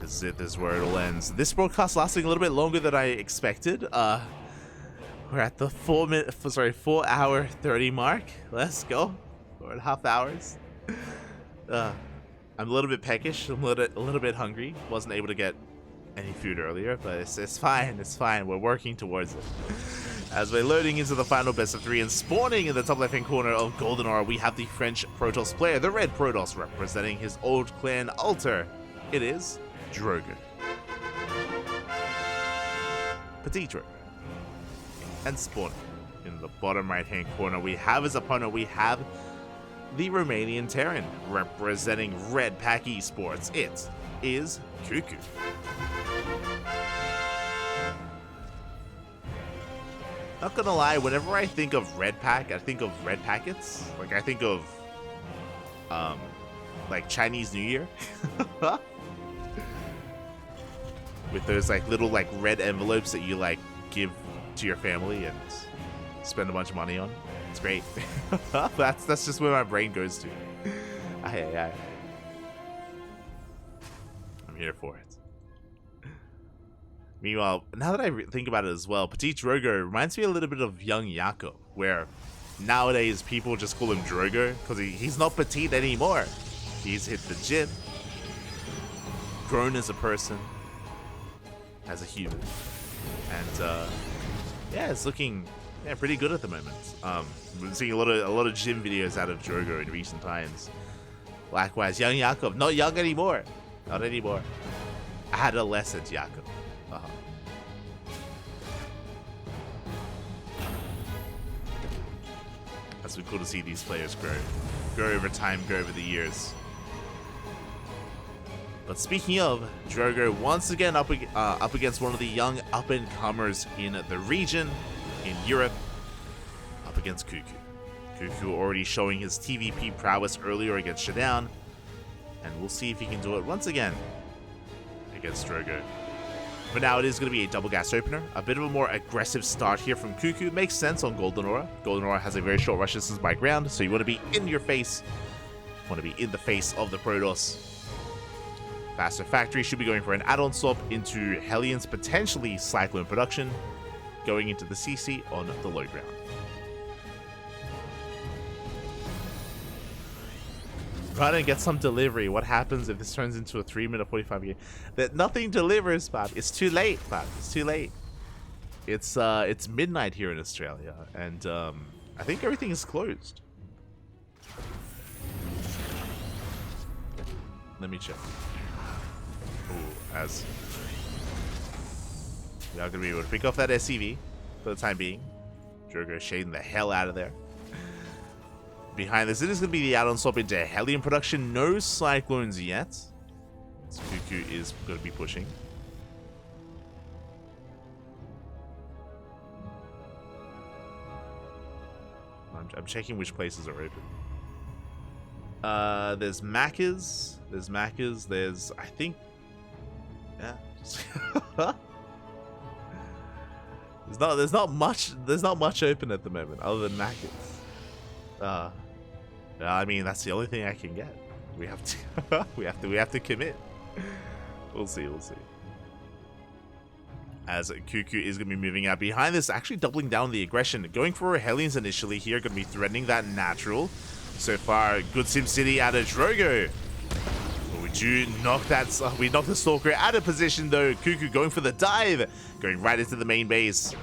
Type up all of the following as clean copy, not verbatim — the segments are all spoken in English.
This is it. This is where it'll end. This broadcast lasting a little bit longer than I expected. We're at the 4 hour 30 mark. Let's go. 4.5 hours. I'm a little bit peckish. I'm a little bit hungry. Wasn't able to get any food earlier, but it's fine. It's fine. We're working towards it. As we're loading into the final best of 3 and spawning in the top left-hand corner of Golden Aura, we have the French Protoss player, the Red Protoss, representing his old clan altar. It is Drogo. PtitDrogo. And spawning in the bottom right-hand corner, we have his opponent. We have the Romanian Terran, representing Red Pack Esports. It is CuKu. Not gonna lie, whenever I think of Red Pack, I think of red packets. Like, I think of, like Chinese New Year. With those, like, little, like, red envelopes that you, like, give to your family and spend a bunch of money on. It's great. That's just where my brain goes to. I'm here for it. Meanwhile, now that I think about it as well, PtitDrogo reminds me a little bit of young Yako, where nowadays people just call him Drogo because he's not petite anymore. He's hit the gym, grown as a person, as a human, and yeah, it's looking pretty good at the moment. We're seeing a lot of gym videos out of Drogo in recent times. Likewise, young Yakov, not young anymore, not anymore. Adolescent Yakov. That's been cool to see these players grow over time, grow over the years. But speaking of, Drogo once again up against one of the young up-and-comers in the region, in Europe, up against CuKu. CuKu already showing his TVP prowess earlier against Shadown, and we'll see if he can do it once again against Drogo. For now, it is going to be a double gas opener. A bit of a more aggressive start here from CuKu. Makes sense on Golden Aura. Golden Aura has a very short rush distance by ground, so you want to be in your face. Want to be in the face of the Protoss. Faster Factory should be going for an add-on swap into Hellions, potentially Cyclone production, going into the CC on the low ground. Run and get some delivery. What happens if this turns into a 3-minute 45 game? That nothing delivers, Bob. It's too late, Bob. It's too late. It's midnight here in Australia, and I think everything is closed. Let me check. Ooh, as we are gonna be able to pick off that SCV for the time being. Drogo shading the hell out of there. Behind this, it is going to be the add-on swap into Hellion production. No Cyclones yet. So CuKu is going to be pushing. I'm checking which places are open. There's Macca's. There's, I think... Yeah. there's not much open at the moment other than Macca's. I mean, that's the only thing I can get. We have to we have to commit. We'll see. As CuKu is going to be moving out behind this, actually doubling down the aggression, going for Hellions initially here, going to be threatening that natural. So far, good SimCity out of Drogo. But we do knock that. We knock the Stalker out of position though. CuKu going for the dive, going right into the main base.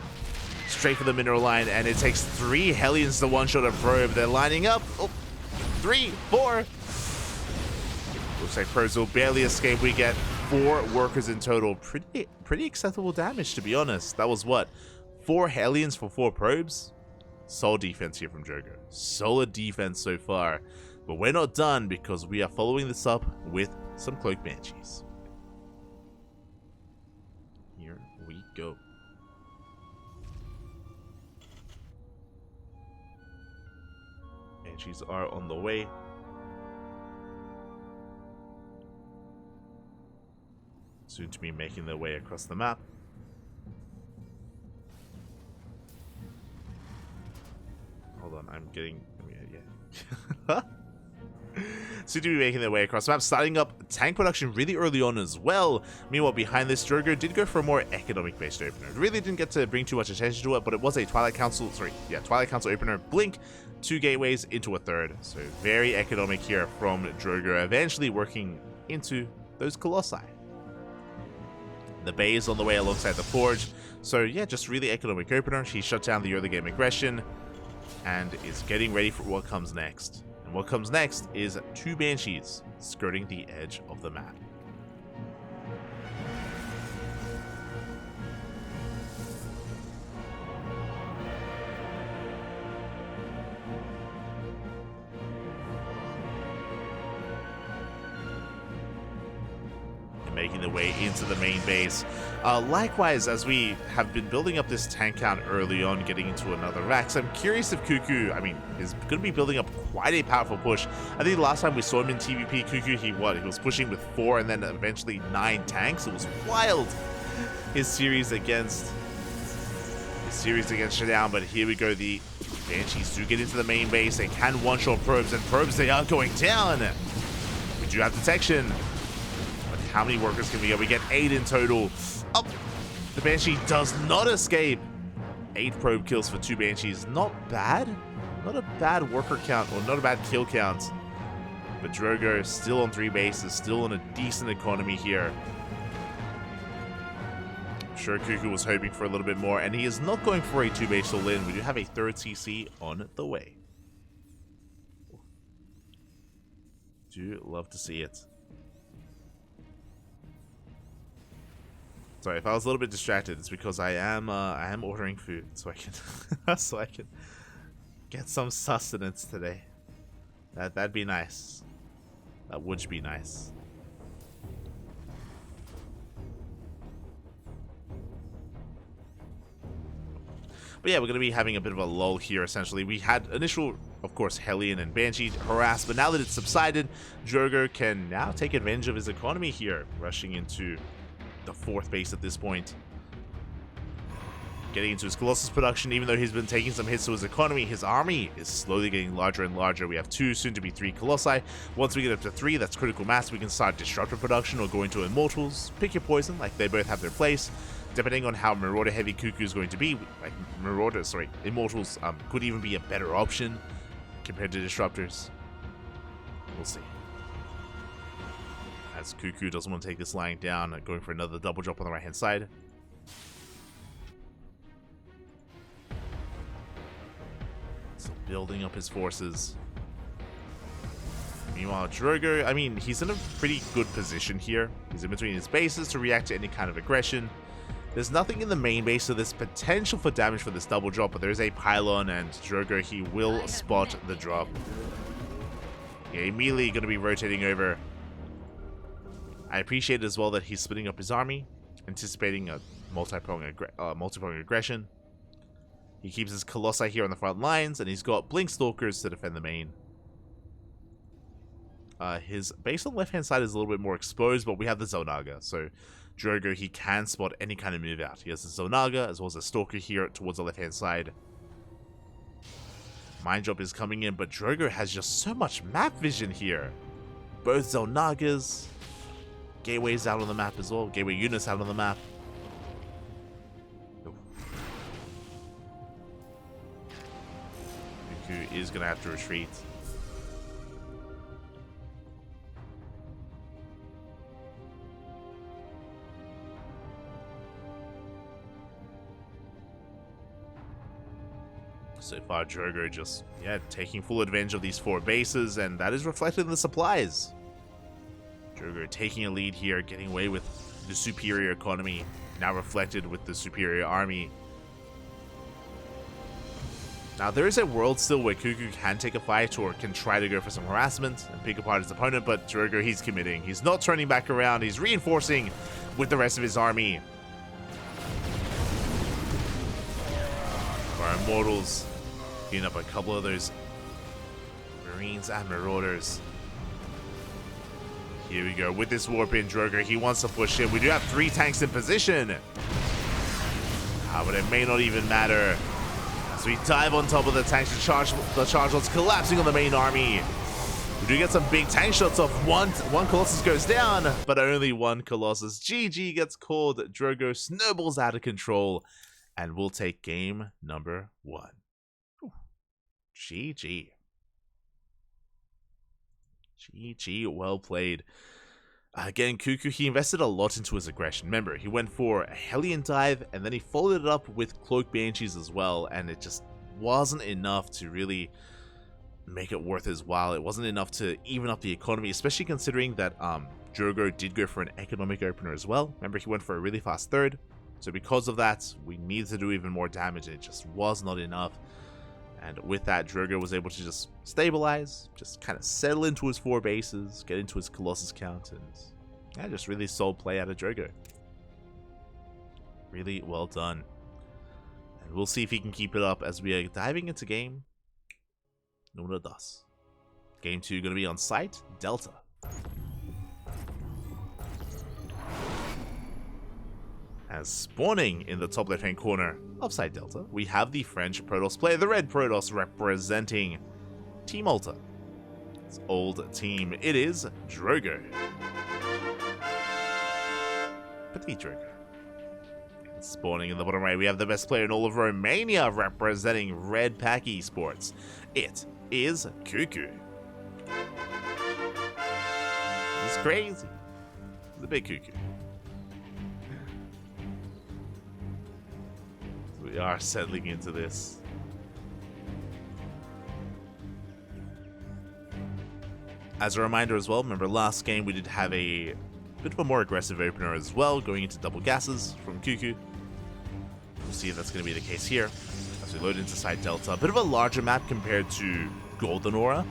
Straight for the mineral line, and it takes 3 Hellions to one-shot a probe. They're lining up. Oh, 3, 4. Looks like probes will barely escape. We get 4 workers in total. Pretty acceptable damage, to be honest. That was what? 4 Hellions for 4 probes? Solid defense here from Drogo. Solid defense so far. But we're not done because we are following this up with some Cloak Banshees. Here we go. Banshees are on the way. Soon to be making their way across the map. Hold on, I'm getting... Yeah. Seem to be making their way across the map, starting up tank production really early on as well. Meanwhile, behind this, Drogo did go for a more economic-based opener. Really didn't get to bring too much attention to it, but it was a Twilight Council opener. Blink, 2 gateways into a third. So very economic here from Drogo, eventually working into those Colossi. The Bay is on the way alongside the Forge. So yeah, just really economic opener. He shut down the early game aggression and is getting ready for what comes next. And what comes next is 2 Banshees skirting the edge of the map. Making their way into the main base. Likewise, as we have been building up this tank count early on, getting into another Rax, I'm curious if CuKu, is going to be building up quite a powerful push. I think the last time we saw him in TVP, CuKu, he was pushing with 4 and then eventually 9 tanks. It was wild. His series against Shutdown, but here we go. The Banshees do get into the main base. They can one-shot probes, and probes they are going down. We do have detection. How many workers can we get? We get 8 in total. Oh, the Banshee does not escape. 8 probe kills for 2 Banshees. Not bad. Not a bad worker count, or not a bad kill count. But Drogo still on 3 bases, still on a decent economy here. I'm sure CuKu was hoping for a little bit more, and he is not going for a 2-base all-in. We do have a 3rd CC on the way. Do love to see it. Sorry, if I was a little bit distracted, it's because I am ordering food so I can get some sustenance today. That'd be nice. That would be nice. But yeah, we're going to be having a bit of a lull here, essentially. We had initial, of course, Hellion and Banshee harass, but now that it's subsided, Drogo can now take advantage of his economy here, rushing into the 4th base at this point. Getting into his Colossus production, even though he's been taking some hits to his economy, his army is slowly getting larger and larger. We have 2, soon to be 3 Colossi. Once we get up to 3, that's critical mass, we can start Disruptor production or go into Immortals. Pick your poison, like they both have their place. Depending on how Marauder heavy CuKu is going to be, like Immortals could even be a better option compared to Disruptors. We'll see. As CuKu doesn't want to take this lying down, going for another double drop on the right-hand side. So building up his forces. Meanwhile, Drogo, he's in a pretty good position here. He's in between his bases to react to any kind of aggression. There's nothing in the main base, so there's potential for damage for this double drop, but there is a pylon, and Drogo, he will spot the drop. Yeah, immediately going to be rotating over. I appreciate as well that he's splitting up his army, anticipating a multi-pronged aggression. He keeps his Colossi here on the front lines, and he's got Blink Stalkers to defend the main. His base on the left-hand side is a little bit more exposed, but we have the Zonaga, so Drogo, he can spot any kind of move out. He has the Zonaga, as well as a Stalker here towards the left-hand side. Mind Drop is coming in, but Drogo has just so much map vision here. Both Zonagas. Gateways out on the map as well. Gateway units out on the map. CuKu is going to have to retreat. So far, Drogo just, taking full advantage of these 4 bases, and that is reflected in the supplies. Drogo taking a lead here, getting away with the superior economy, now reflected with the superior army. Now, there is a world still where CuKu can take a fight or can try to go for some harassment and pick apart his opponent, but Drogo, he's committing. He's not turning back around. He's reinforcing with the rest of his army. Our Immortals clean up a couple of those Marines and Marauders. Here we go with this warp in. Drogo, he wants to push in. We do have 3 tanks in position. But it may not even matter. As we dive on top of the tanks, the charge lots collapsing on the main army. We do get some big tank shots off. One Colossus goes down, but only one Colossus. GG gets called. Drogo snowballs out of control, and we'll take game number 1. Ooh. GG. GG, well played. Again, CuKu, he invested a lot into his aggression. Remember, he went for a Hellion dive, and then he followed it up with Cloak Banshees as well, and it just wasn't enough to really make it worth his while. It wasn't enough to even up the economy, especially considering that Drogo did go for an economic opener as well. Remember, he went for a really fast third, so because of that, we needed to do even more damage, and it just was not enough. And with that, Drogo was able to just stabilize, just kind of settle into his 4 bases, get into his Colossus count, and yeah, just really solid play out of Drogo. Really well done. And we'll see if he can keep it up as we are diving into game number 2. Game 2 going to be on site, Delta. As spawning in the top left-hand corner of site Delta, we have the French Protoss player, the red Protoss, representing Team Malta. It's old team. It is Drogo. PtitDrogo. Spawning in the bottom right, we have the best player in all of Romania, representing Red Pack Esports. It is CuKu. It's crazy. It's a big CuKu. We are settling into this. As a reminder as well, remember last game we did have a bit of a more aggressive opener as well, going into double gases from CuKu. We'll see if that's going to be the case here as we load into site Delta. A bit of a larger map compared to Golden Aura,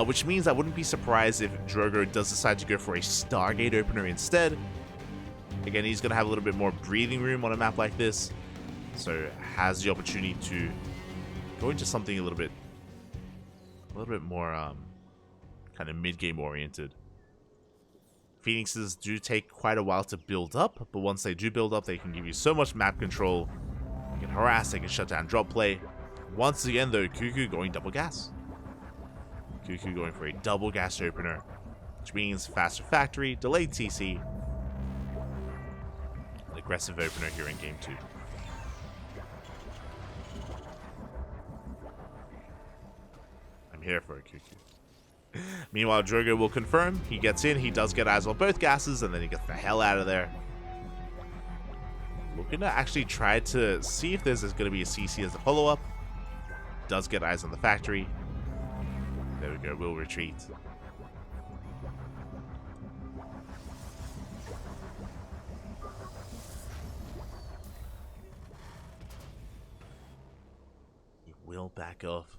which means I wouldn't be surprised if Drogo does decide to go for a Stargate opener instead. Again, he's going to have a little bit more breathing room on a map like this, so has the opportunity to go into something a little bit more kind of mid-game oriented. Phoenixes do take quite a while to build up, but once they do build up, they can give you so much map control. They can harass, they can shut down drop play. Once again though, CuKu going double gas. CuKu going for a double gas opener, which means faster factory, delayed TC, an aggressive opener here in game 2. I'm here for a CuKu. Meanwhile, Drogo will confirm. He gets in, he does get eyes on both gases, and then he gets the hell out of there. Looking to actually try to see if there's going to be a CC as a follow-up. Does get eyes on the factory. There we go, we'll retreat. He will back off.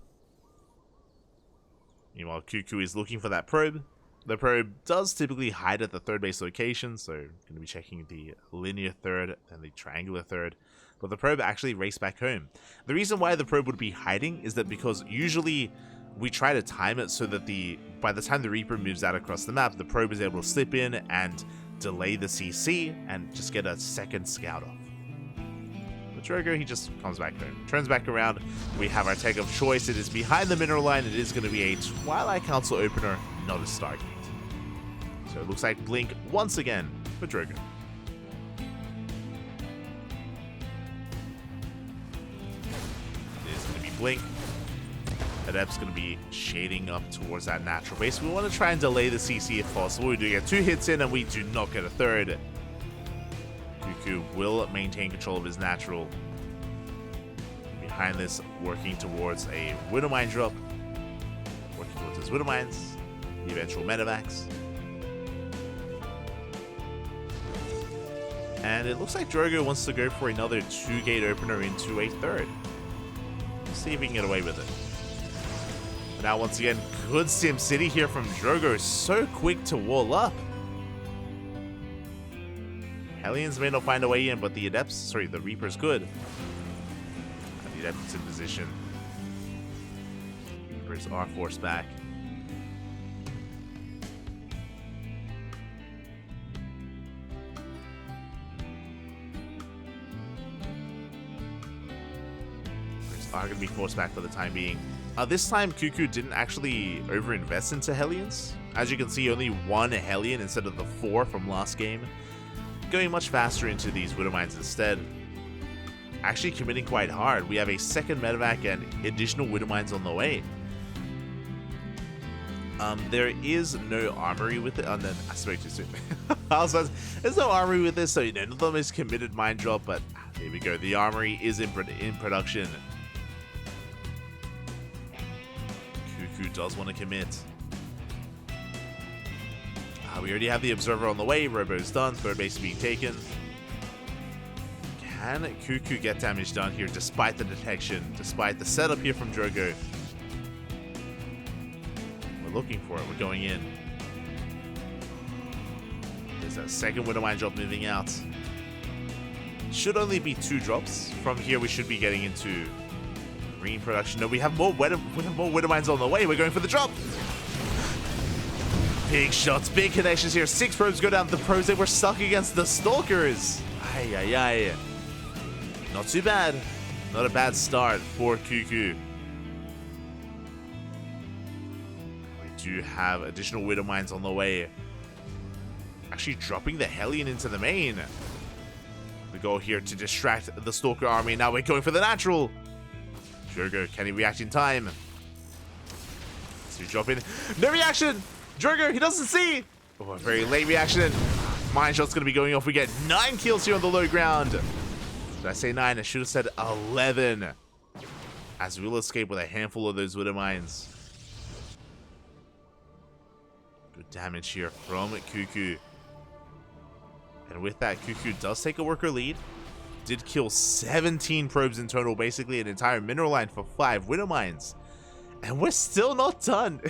Meanwhile, CuKu is looking for that probe. The probe does typically hide at the third base location, so going to be checking the linear third and the triangular third. But the probe actually raced back home. The reason why the probe would be hiding is that because usually we try to time it so that by the time the Reaper moves out across the map, the probe is able to slip in and delay the CC and just get a second scout off. But Drogo, he just comes back home. Turns back around. We have our tech of choice. It is behind the mineral line. It is going to be a Twilight Council opener, not a Stargate. So it looks like Blink once again for Drogo. It is going to be Blink. Adept's going to be shading up towards that natural base. We want to try and delay the CC if possible. We do get 2 hits in and we do not get a third. CuKu will maintain control of his natural. Behind this, working towards a Widow Mine drop. Working towards his Widow Mines. The eventual Metavax. And it looks like Drogo wants to go for another 2-gate opener into a third. Let's see if we can get away with it. But now once again, good SimCity here from Drogo. So quick to wall up. Hellions may not find a way in, but the Adepts, sorry, the Reaper's good. And the Adepts in position. Reapers are forced back. Reapers are going to be forced back for the time being. This time, CuKu didn't actually overinvest into Hellions. As you can see, only 1 Hellion instead of the 4 from last game. Going much faster into these Widow Mines instead. Actually committing quite hard. We have a second medevac and additional Widow Mines on the way. There is no armory with it. Oh, no, I spoke too soon. There's no armory with this, so none of them is committed mine drop, but here we go. The armory is in production. CuKu does want to commit. We already have the observer on the way. Robo's done. Third base being taken. Can CuKu get damage done here despite the detection, despite the setup here from Drogo? We're looking for it. We're going in. There's a second Widow Mine drop moving out. Should only be 2 drops. From here, we should be getting into green production. No, we have more Widow Mines on the way. We're going for the drop. Big shots, big connections here. 6 probes go down. The probes, they were stuck against the Stalkers. Ay, ay, ay. Not too bad. Not a bad start for CuKu. We do have additional Widow Mines on the way. Actually dropping the Hellion into the main. The goal here to distract the Stalker army. Now we're going for the natural. Drogo, can he react in time? So we drop in. No reaction! Drogo, he doesn't see! Oh, a very late reaction. Mine shot's going to be going off. We get 9 kills here on the low ground. Did I say 9? I should have said 11. As we'll escape with a handful of those Widow Mines. Good damage here from CuKu. And with that, CuKu does take a worker lead. Did kill 17 probes in total, basically an entire mineral line for 5 Widow Mines. And we're still not done.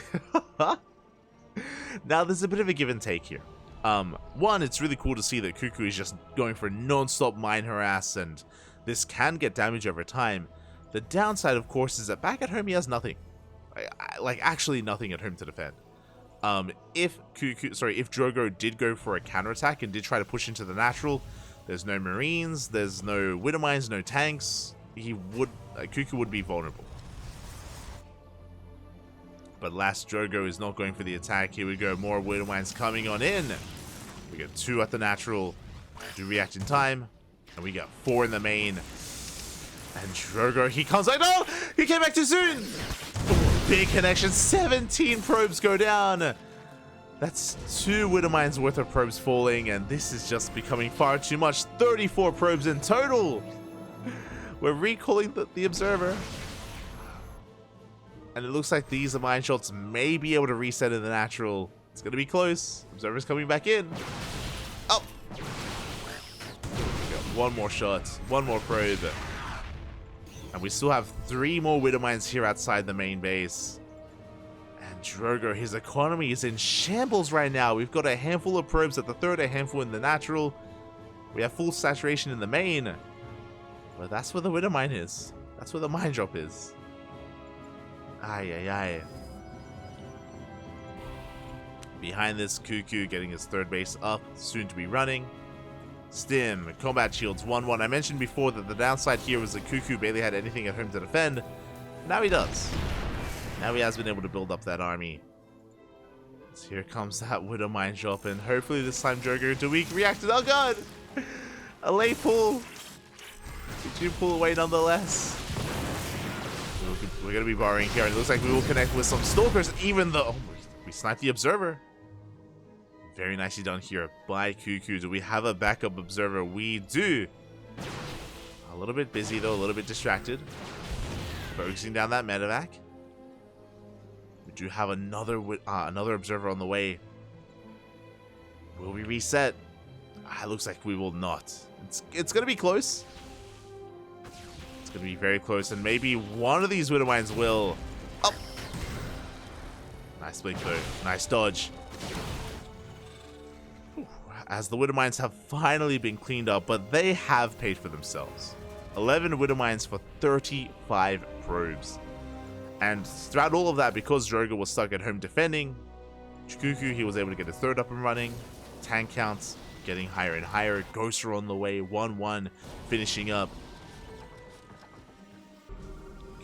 Now, there's a bit of a give and take here. One, it's really cool to see that CuKu is just going for non-stop mine harass, and this can get damage over time. The downside, of course, is that back at home he has nothing. Like, actually nothing at home to defend. If Drogo did go for a counterattack and did try to push into the natural, there's no Marines, there's no Widow Mines, no tanks, CuKu would be vulnerable. But last Drogo is not going for the attack. Here we go, more Widow Mines coming on in. We get 2 at the natural, do react in time, and we got 4 in the main. And Drogo, he comes like, no! He came back too soon! Big connection, 17 probes go down. That's 2 Widow Mines worth of probes falling, and this is just becoming far too much. 34 probes in total. We're recalling the observer. And it looks like these mine shots may be able to reset in the natural. It's going to be close. Observer's coming back in. Oh! We got 1 more shot. 1 more probe. And we still have 3 more Widow Mines here outside the main base. And Drogo, his economy is in shambles right now. We've got a handful of probes at the third, a handful in the natural. We have full saturation in the main. But that's where the Widow Mine is. That's where the mine drop is. Ay, ay, ay. Behind this, CuKu getting his third base up, soon to be running. Stim, combat shields, 1-1. I mentioned before that the downside here was that CuKu barely had anything at home to defend. Now he does. Now he has been able to build up that army. So here comes that Widow Mine drop, and hopefully this time Drogo to weak reacted. Oh god! A late pull. Did you pull away nonetheless? We're going to be borrowing here, and it looks like we will connect with some Stalkers, even though we sniped the observer. Very nicely done here by CuKu. Do we have a backup observer? We do. A little bit busy, though, a little bit distracted. Focusing down that medevac. We do have another observer on the way. Will we reset? It looks like we will not. It's going to be close. It's going to be very close, and maybe one of these Widow Mines will. Oh! Nice blink though. Nice dodge. As the Widow Mines have finally been cleaned up, but they have paid for themselves. 11 Widow Mines for 35 probes. And throughout all of that, because Drogo was stuck at home defending, CuKu, he was able to get a third up and running. Tank counts getting higher and higher. Ghoster on the way, 1-1, finishing up.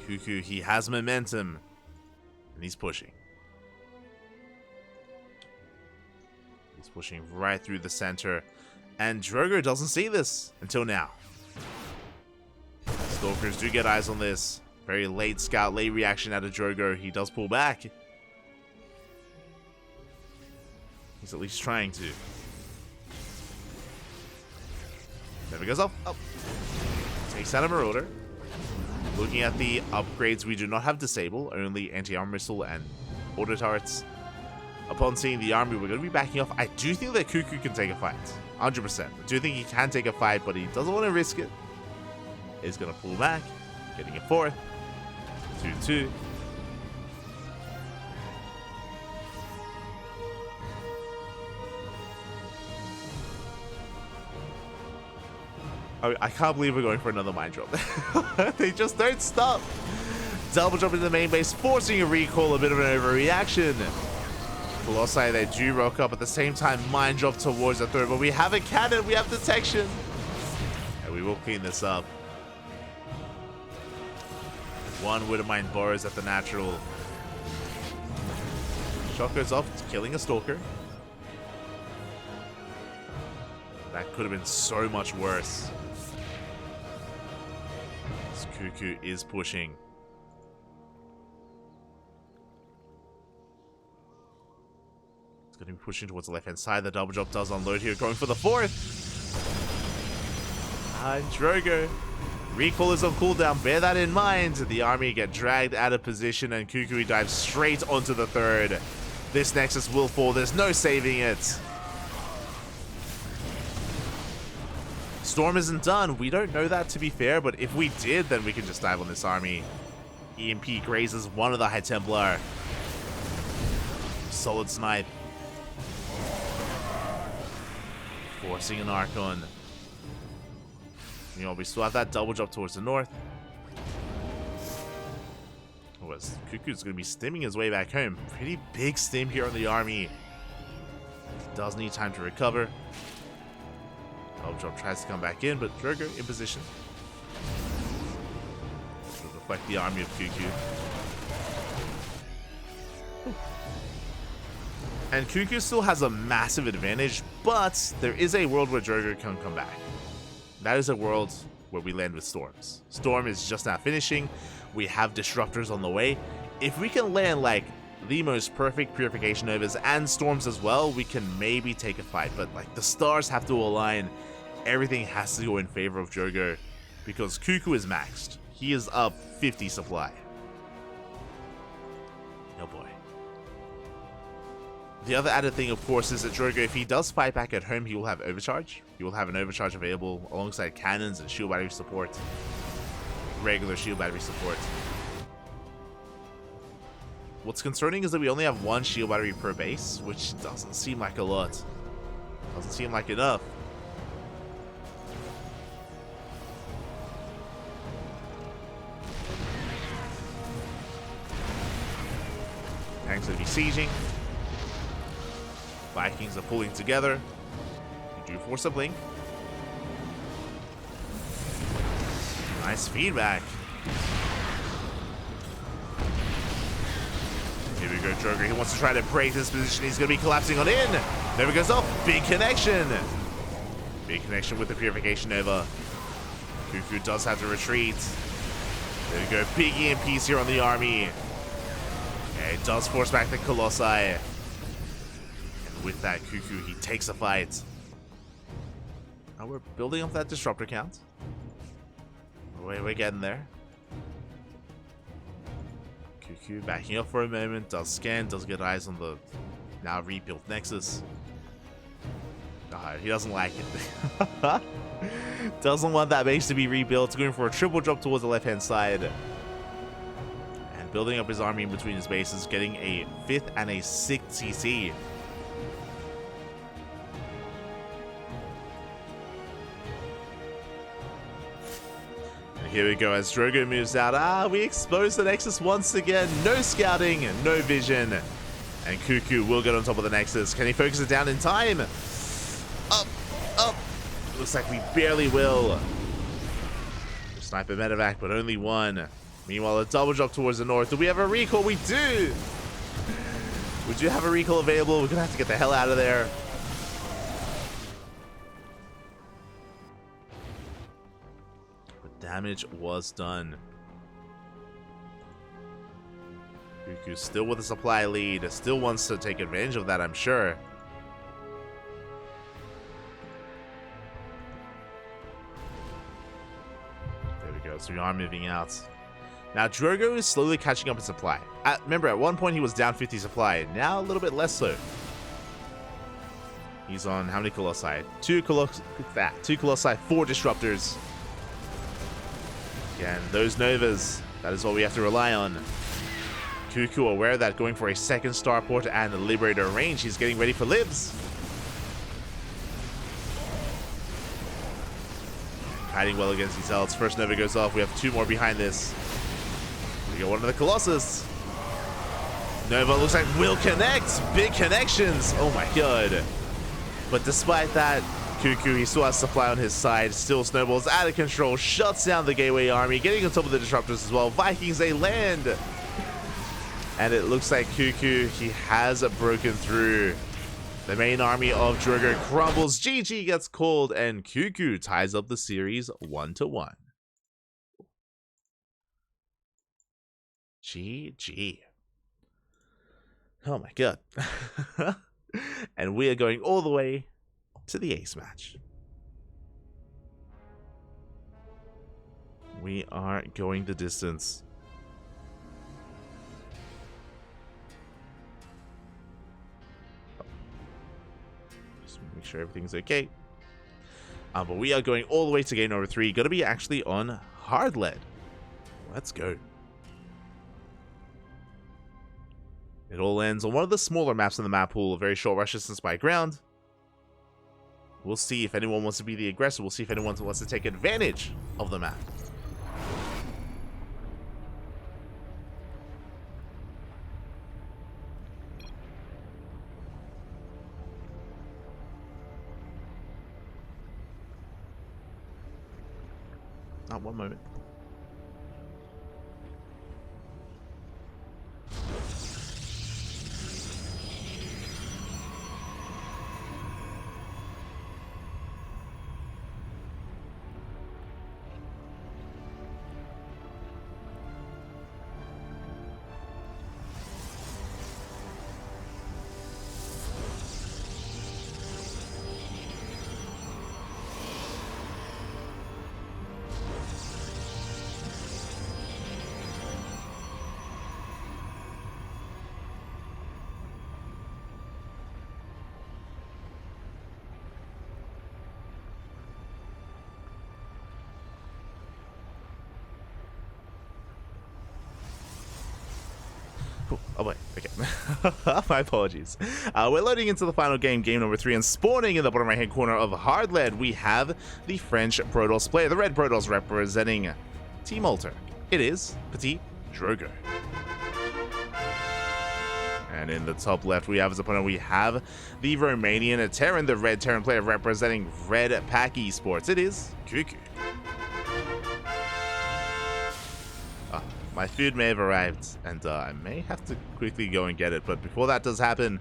CuKu, he has momentum. And he's pushing. He's pushing right through the center. And Drogo doesn't see this until now. Stalkers do get eyes on this. Very late scout, late reaction out of Drogo. He does pull back. He's at least trying to. Never goes up. Up. Takes out a Marauder. Looking at the upgrades, we do not have disable, only anti-armor missile and auto turrets. Upon seeing the army, we're going to be backing off. I do think that CuKu can take a fight. 100%. I do think he can take a fight, but he doesn't want to risk it. He's going to pull back, getting a 4th. 2-2. I can't believe we're going for another mine drop. They just don't stop. Double jump into the main base, forcing a recall, a bit of an overreaction. Colossi, they do rock up at the same time, mine drop towards the third, but we have a cannon, we have detection. And we will clean this up. One Widowmine borrows at the natural. Shot goes off, killing a Stalker. That could have been so much worse. This CuKu is pushing. It's going to be pushing towards the left-hand side. The double drop does unload here, going for the 4th. And Drogo. Recall is on cooldown, bear that in mind. The army get dragged out of position and CuKu dives straight onto the 3rd. This Nexus will fall, there's no saving it. Storm isn't done, we don't know that to be fair, but if we did, then we can just dive on this army. EMP grazes one of the High Templar. Solid snipe. Forcing an Archon. You know, we still have that double drop towards the north. CuKu's going to be stimming his way back home. Pretty big stim here on the army. He does need time to recover. Double drop tries to come back in, but Drogo in position. This will reflect the army of CuKu. And CuKu still has a massive advantage, but there is a world where Drogo can come back. That is a world where we land with Storms. Storm is just now finishing. We have Disruptors on the way. If we can land like the most perfect Purification Novas and Storms as well, we can maybe take a fight. But like the stars have to align. Everything has to go in favor of Drogo because CuKu is maxed. He is up 50 supply. Oh boy. The other added thing, of course, is that Drogo, if he does fight back at home, he will have overcharge. He will have an overcharge available alongside cannons and shield battery support. Regular shield battery support. What's concerning is that we only have one shield battery per base, which doesn't seem like a lot. Doesn't seem like enough. Tanks will be sieging. Vikings are pulling together. You do force a blink. Nice feedback. Here we go, Drogo. He wants to try to break this position. He's going to be collapsing on in. Never goes off. Big connection. Big connection with the Purification Nova. CuKu does have to retreat. There we go. Big EMPs here on the army. Okay, it does force back the Colossi. With that, CuKu, he takes a fight. Now we're building up that Disruptor count. We're getting there. CuKu backing up for a moment, does scan, does get eyes on the now rebuilt Nexus. He doesn't like it. Doesn't want that base to be rebuilt, going for a triple drop towards the left-hand side. And building up his army in between his bases, getting a 5th and a 6th CC. Here we go as Drogo moves out. We expose the Nexus once again. No scouting, no vision. And CuKu will get on top of the Nexus. Can he focus it down in time? Up, up. Looks like we barely will. Sniper medevac, but only one. Meanwhile, a double drop towards the north. Do we have a recall? We do! We do have a recall available. We're going to have to get the hell out of there. But damage was done. CuKu still with a supply lead. Still wants to take advantage of that, I'm sure. There we go. So we are moving out. Now, Drogo is slowly catching up in supply. Remember, at one point he was down 50 supply. Now, a little bit less so. He's on how many Colossi? 2 Colossi, 4 Disruptors. Again, those Novas, that is what we have to rely on. CuKu aware of that, going for a second starport and a Liberator range. He's getting ready for libs. Hiding well against these elves. First Nova goes off. We have 2 more behind this. We got one of the Colossus. Nova looks like will connect. Big connections. Oh my god. But despite that, CuKu, he still has supply on his side. Still snowballs out of control. Shuts down the Gateway Army. Getting on top of the Disruptors as well. Vikings, they land. And it looks like CuKu, he has broken through. The main army of Drogo crumbles. GG gets called. And CuKu ties up the series 1-1. GG. Oh my god. And we are going all the way to the ace match. We are going the distance. Just make sure everything's okay. But we are going all the way to game number 3. Gonna be actually on hard lead. Let's go. It all ends on one of the smaller maps in the map pool, a very short rush distance by ground. We'll see if anyone wants to be the aggressor. We'll see if anyone wants to take advantage of the map. One moment. Oh wait, okay. My apologies. We're loading into the final game, game number 3, and spawning in the bottom right hand corner of hard lead, we have the French Protoss player, the red Protoss representing Team Alter. It is PtitDrogo. And in the top left, we have his opponent, we have the Romanian Terran, the red Terran player representing Red Pack Esports. It is CuKu. My food may have arrived, and I may have to quickly go and get it. But before that does happen,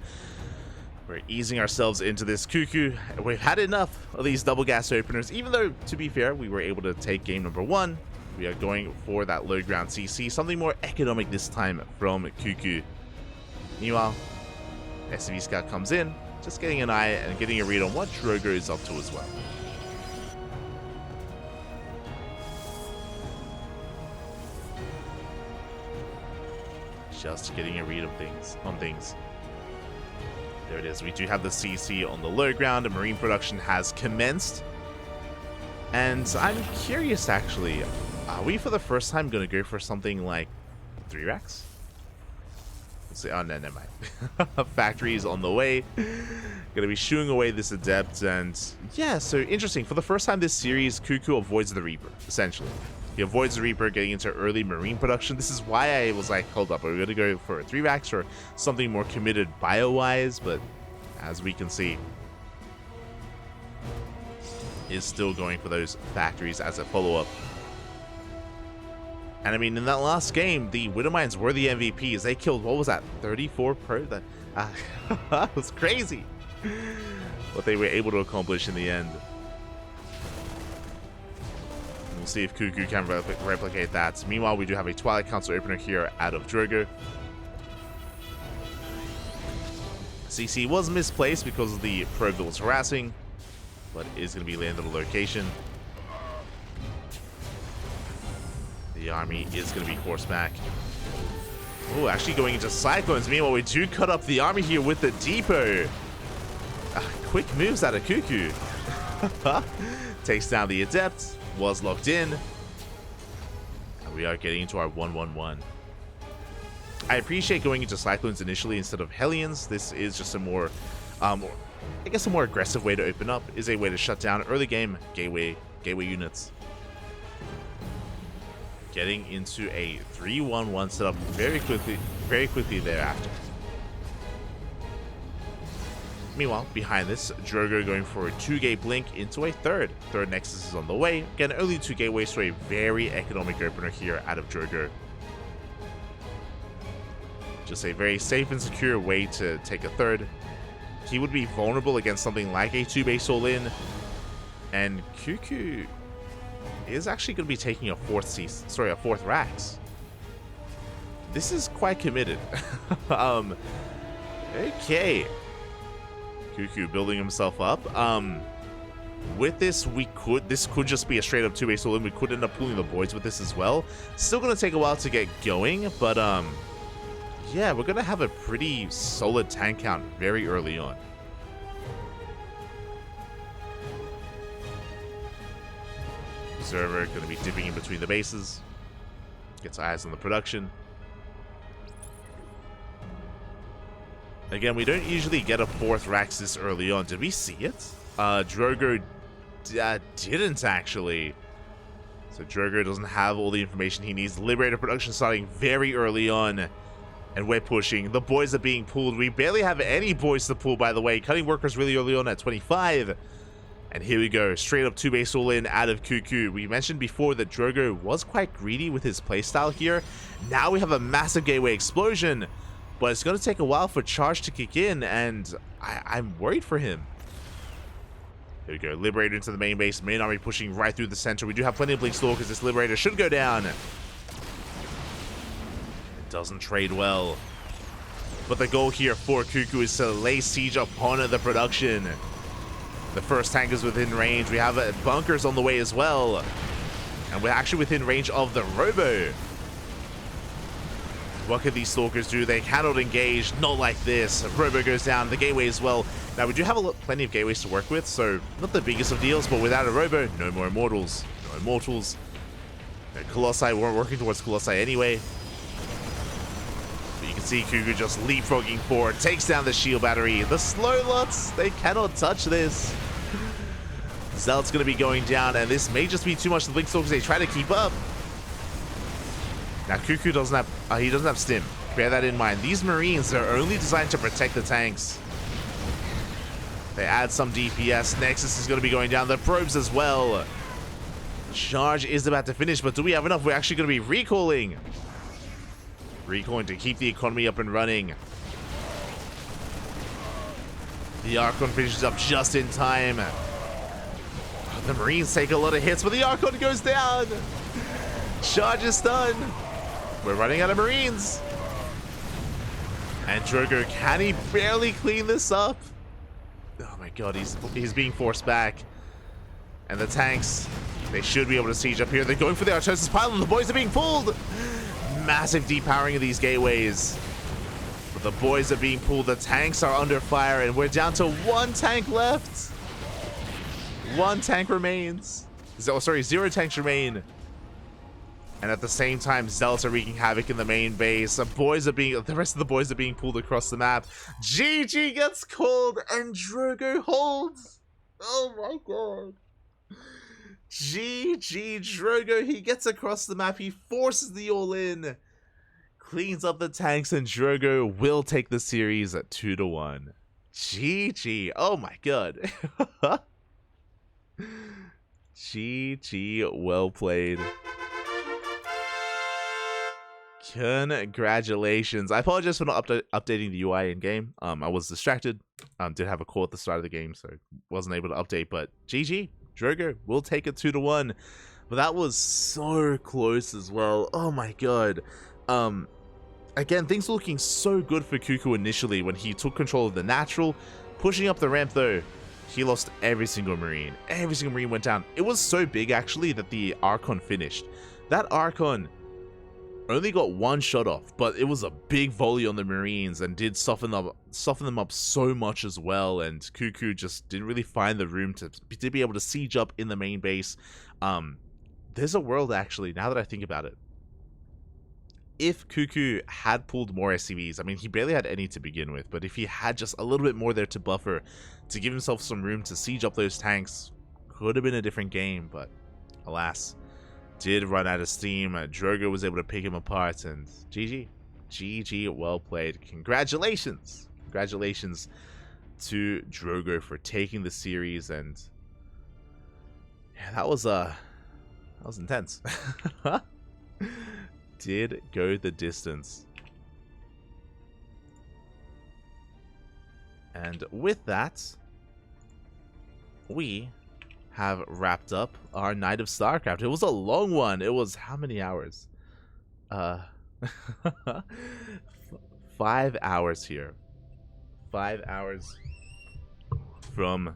we're easing ourselves into this CuKu. We've had enough of these double gas openers, even though, to be fair, we were able to take game number 1. We are going for that low ground CC, something more economic this time from CuKu. Meanwhile, SCV Scout comes in, just getting an eye and getting a read on what Drogo is up to as well. Just getting a read of things. There it is. We do have the CC on the low ground. And marine production has commenced. And I'm curious, actually, are we for the first time going to go for something like 3 racks? Let's see. Oh, no, never mind. Factories on the way. Going to be shooing away this Adept. And yeah, so interesting. For the first time this series, CuKu avoids the Reaper, essentially. He avoids the Reaper, getting into early marine production. This is why I was like, hold up, are we going to go for 3 racks or something more committed bio-wise? But as we can see, is still going for those factories as a follow-up. And I mean, in that last game, the Widowmines were the MVPs. They killed, what was that, 34 pro? That was crazy what they were able to accomplish in the end. We'll see if CuKu can replicate that. Meanwhile, we do have a Twilight Council opener here out of Drogo. CC was misplaced because of the probe that was harassing, but is going to be landed at a location. The army is going to be horseback. Oh, actually going into Cyclones. Meanwhile, we do cut up the army here with the depot. Quick moves out of CuKu. Takes down the Adept. Was locked in. And we are getting into our 1-1-1. I appreciate going into Cyclones initially instead of Hellions. This is just a more, I guess a more aggressive way to open up. Is a way to shut down early game gateway units. Getting into a 3-1-1 setup very quickly thereafter. Meanwhile, behind this, Drogo going for a 2-gate blink into a third. Third Nexus is on the way. Again, only 2 gateways, so a very economic opener here out of Drogo. Just a very safe and secure way to take a third. He would be vulnerable against something like a 2-base all-in. And CuKu is actually going to be taking a fourth Rax. This is quite committed. Okay. CuKu building himself up. With this, this could just be a straight up 2-base all-in. We could end up pulling the boys with this as well. Still going to take a while to get going, but yeah, we're going to have a pretty solid tank count very early on. Observer going to be dipping in between the bases. Gets eyes on the production. Again, we don't usually get a fourth Rax this early on. Did we see it? Drogo didn't actually. So Drogo doesn't have all the information he needs. Liberator production starting very early on. And we're pushing. The boys are being pulled. We barely have any boys to pull, by the way. Cutting workers really early on at 25. And here we go. Straight up 2-base all-in out of CuKu. We mentioned before that Drogo was quite greedy with his playstyle here. Now we have a massive gateway explosion. But it's going to take a while for charge to kick in, and I'm worried for him. Here we go. Liberator into the main base. Main army pushing right through the center. We do have plenty of Blink Stalkers. This Liberator should go down. It doesn't trade well. But the goal here for CuKu is to lay siege upon the production. The first tank is within range. We have bunkers on the way as well. And we're actually within range of the Robo. What can these Stalkers do? They cannot engage. Not like this. Robo goes down. The gateway as well. Now, we do have plenty of gateways to work with, so not the biggest of deals, but without a Robo, no more Immortals. No Immortals. No Colossi. We're working towards Colossi anyway. But you can see CuKu just leapfrogging forward. Takes down the shield battery. The slow lots, they cannot touch this. Zealot's going to be going down, and this may just be too much to the Blink Stalkers. They try to keep up. Now, CuKu doesn't have stim. Bear that in mind. These Marines are only designed to protect the tanks. They add some DPS. Nexus is going to be going down. The probes as well. Charge is about to finish, but do we have enough? We're actually going to be recalling. Recalling to keep the economy up and running. The Archon finishes up just in time. The Marines take a lot of hits, but the Archon goes down. Charge is done. We're running out of Marines. And Drogo, can he barely clean this up? Oh my god, he's being forced back. And the tanks, they should be able to siege up here. They're going for the Artosis pylon. The boys are being pulled. Massive depowering of these gateways. But the boys are being pulled. The tanks are under fire, and we're down to 1 tank left. 1 tank remains. Oh, sorry, 0 tanks remain. And at the same time, Zealots are wreaking havoc in the main base. The rest of the boys are being pulled across the map. GG gets called, and Drogo holds. Oh my god. GG Drogo, he gets across the map. He forces the all-in. Cleans up the tanks, and Drogo will take the series at 2-1. GG. Oh my god. GG, well played. Congratulations. I apologize for not updating the UI in game. I was distracted. Did have a call at the start of the game, so wasn't able to update. But GG, Drogo will take it 2-1. But that was so close as well. Oh my god. Again, things were looking so good for CuKu initially when he took control of the natural. Pushing up the ramp though, he lost every single Marine. Every single Marine went down. It was so big actually that the Archon finished. That Archon only got one shot off, but it was a big volley on the Marines and did soften them up so much as well. And CuKu just didn't really find the room to be able to siege up in the main base. There's a world actually, now that I think about it. If CuKu had pulled more SCVs, I mean, he barely had any to begin with, but if he had just a little bit more there to buffer, to give himself some room to siege up those tanks, could have been a different game, but alas, did run out of steam. Drogo was able to pick him apart, and GG. GG, well played. Congratulations. Congratulations to Drogo for taking the series, and yeah, that was intense. Did go the distance. And with that, we have wrapped up our night of StarCraft. It was a long one. It was how many hours? 5 hours here. 5 hours from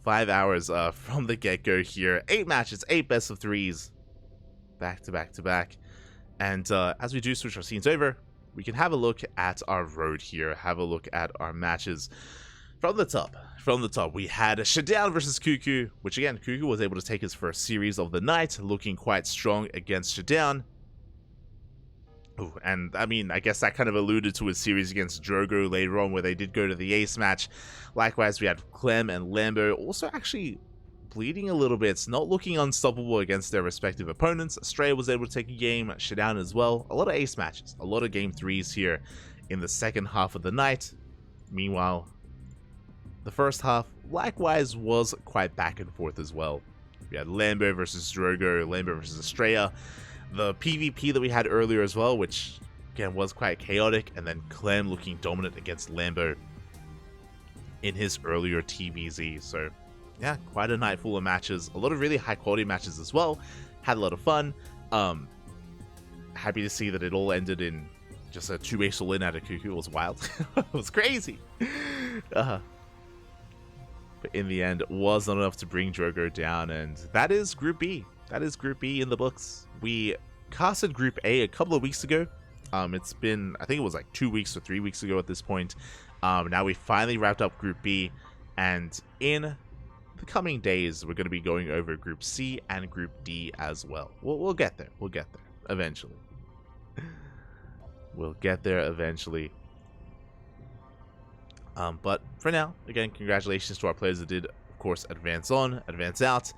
5 hours from the get-go here. 8 matches, 8 best of 3s. Back to back to back. And as we do switch our scenes over, we can have a look at our road here, have a look at our matches from the top. From the top, we had Showdown versus CuKu, which again, CuKu was able to take his first series of the night, looking quite strong against Showdown. Ooh, and I mean, I guess that kind of alluded to his series against Drogo later on, where they did go to the ace match. Likewise, we had Clem and Lambo also actually bleeding a little bit, not looking unstoppable against their respective opponents. Australia was able to take a game, Showdown as well. A lot of ace matches, a lot of game 3s here in the second half of the night. Meanwhile, the first half, likewise, was quite back and forth as well. We had Lambo versus Drogo, Lambo versus Australia. The PvP that we had earlier as well, which again was quite chaotic, and then Clem looking dominant against Lambo in his earlier TVZ. So yeah, quite a night full of matches, a lot of really high quality matches as well. Had a lot of fun. Happy to see that it all ended in just a 2-ace all-in out of CuKu. It was wild. It was crazy. But in the end, it was not enough to bring Drogo down, and that is Group B. That is Group B in the books. We casted Group A a couple of weeks ago. It's been, I think it was like 2 weeks or 3 weeks ago at this point. Now we finally wrapped up Group B, and in the coming days, we're going to be going over Group C and Group D as well. We'll get there. We'll get there eventually. We'll get there eventually. But for now, again, congratulations to our players that did, of course, advance out.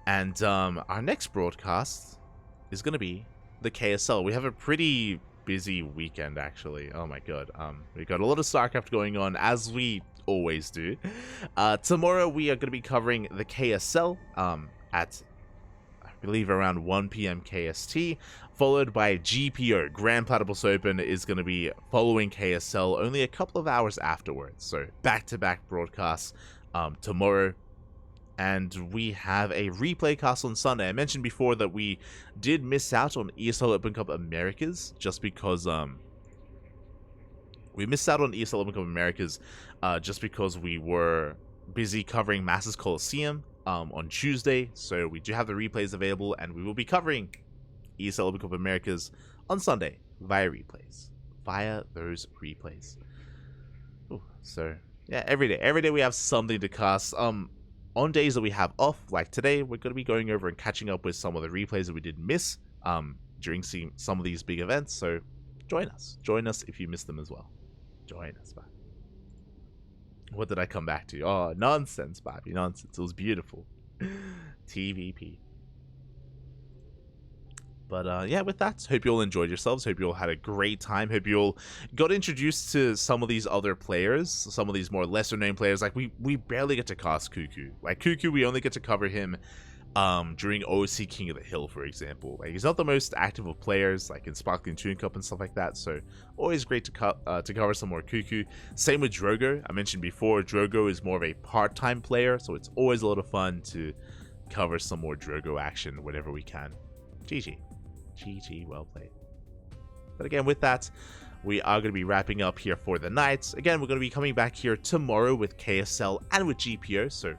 And our next broadcast is going to be the KSL. We have a pretty busy weekend, actually. Oh my god. We got a lot of StarCraft going on, as we always do. Tomorrow we are going to be covering the KSL at, I believe, around 1 p.m. KST, followed by GPO. Grand Platypus Open is going to be following KSL only a couple of hours afterwards. So back-to-back broadcasts tomorrow. And we have a replay cast on Sunday. I mentioned before that we did miss out on ESL Open Cup Americas just because we missed out on ESL Open Cup Americas just because we were busy covering Masters Coliseum on Tuesday. So we do have the replays available, and we will be covering ESL Open Cup Americas on Sunday via those replays. Ooh, so yeah, every day we have something to cast. On days that we have off, like today, we're going to be going over and catching up with some of the replays that we did miss during some of these big events. So join us if you missed them as well. Join us, man. What did I come back to? Oh, nonsense, Bobby, nonsense. It was beautiful. TVP. But yeah, with that, hope you all enjoyed yourselves. Hope you all had a great time. Hope you all got introduced to some of these other players, some of these more lesser known players. Like we barely get to cast CuKu. Like CuKu, we only get to cover him during OC King of the Hill, for example. Like, he's not the most active of players, like in Sparkling Toon Cup and stuff like that, so always great to cover some more CuKu. Same with Drogo. I mentioned before, Drogo is more of a part-time player, so it's always a lot of fun to cover some more Drogo action whenever we can. GG. GG, well played. But again, with that, we are going to be wrapping up here for the night. Again, we're going to be coming back here tomorrow with KSL and with GPO, so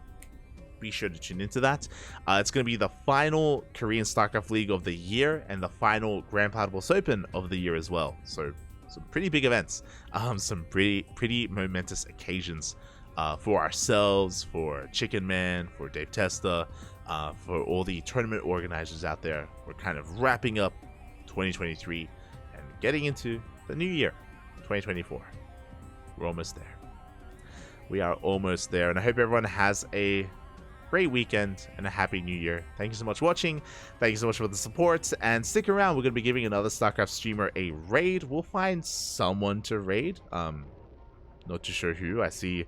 be sure to tune into that. It's going to be the final Korean StarCraft League of the year and the final Grand Platypus Open of the year as well. So some pretty big events, some pretty momentous occasions for ourselves, for Chicken Man, for Dave Testa, for all the tournament organizers out there. We're kind of wrapping up 2023 and getting into the new year, 2024. We're almost there. We are almost there, and I hope everyone has a great weekend and a happy new year. Thank you so much for watching. Thank you so much for the support, and stick around. We're going to be giving another StarCraft streamer a raid. We'll find someone to raid. Not too sure who. I see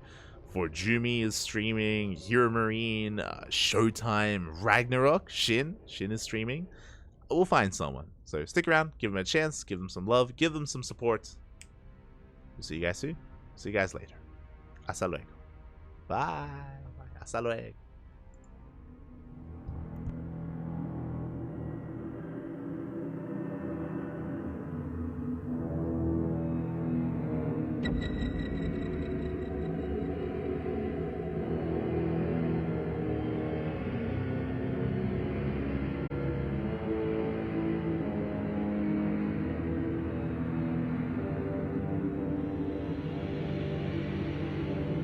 Forjumi is streaming, Hero Marine, Showtime, Ragnarok, Shin is streaming. We'll find someone. So stick around, give them a chance, give them some love, give them some support. We'll see you guys soon. See you guys later. Hasta luego. Bye. Hasta luego.